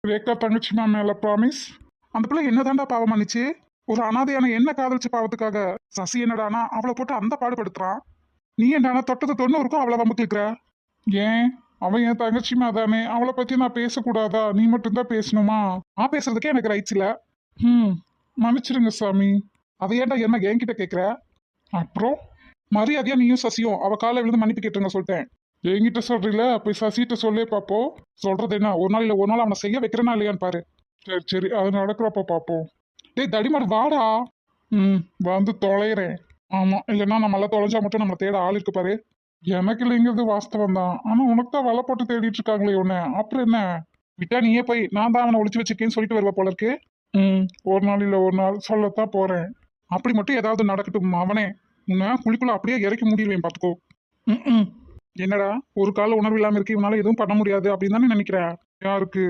ரேகா தங்கச்சிமா மேல ப்ராமிஸ். அந்த பிள்ளை என்னதான்டா பாவம் பண்ணிச்சு? ஒரு அனாதையான என்ன காதலிச்ச பாவத்துக்காக சசி என்னடானா அவளை போட்டு அந்த பாடுபடுத்துறான். நீ என்னடானா தொட்டது 90க்கும் அவளை வம்புக்கிருக்கிற. ஏன் அவன் என் தங்கச்சிமா தானே, அவளை பத்தி நான் பேசக்கூடாதா? நீ மட்டும்தான் பேசணுமா? நான் பேசுறதுக்கே எனக்கு ரைட்ஸ் இல்ல. ம் மன்னிச்சிருங்க சாமி. அதை ஏன்டா என்ன என்கிட்ட கேட்குற? அப்புறம் மரியாதையா நீயும் சசியும் அவ காலை விழுந்து மன்னிப்பு கேட்டுருங்க சொல்லிட்டேன். என்கிட்ட சொல்றீல போய் சசிகிட்ட சொல்லே பாப்போம். சொல்றது என்ன, ஒரு நாள் இல்லை ஒரு நாள் அவனை செய்ய வைக்கிறேனா இல்லையான்னு பாரு. சரி சரி, அது நடக்கிறப்ப பார்ப்போம். டேய் தடிமாடு வாடா. ம் வந்து தொலைகிறேன். ஆமா, இல்லைன்னா நம்மளாம் தொலைஞ்சா மட்டும் நம்மளை தேட ஆள் இருக்கு பாரு. எனக்கு இல்லைங்கிறது வாஸ்தவம் தான், ஆனா உனக்கு தான் வலை போட்டு தேடிட்டு இருக்காங்களே உன்னை, அப்புறம் என்ன? விட்டா நீயே போய் நான் தான் அவனை ஒளிச்சு வச்சிருக்கேன்னு சொல்லிட்டு வருவ போல இருக்கு. ம் ஒரு நாள் இல்லை ஒரு நாள் சொல்லத்தான் போறேன். அப்படி மட்டும் ஏதாவது நடக்கட்டும் அவனே, உன்னை குழிக்குள்ள அப்படியே இறக்கி முடிடுவேன் பார்த்துக்கோ. ம் என்னடா ஒரு கால உணர்வு இல்லாம இருக்கு, இவனால எதுவும் பண்ண முடியாது அப்படின்னு தானே நினைக்கிறேன். யாருக்கு?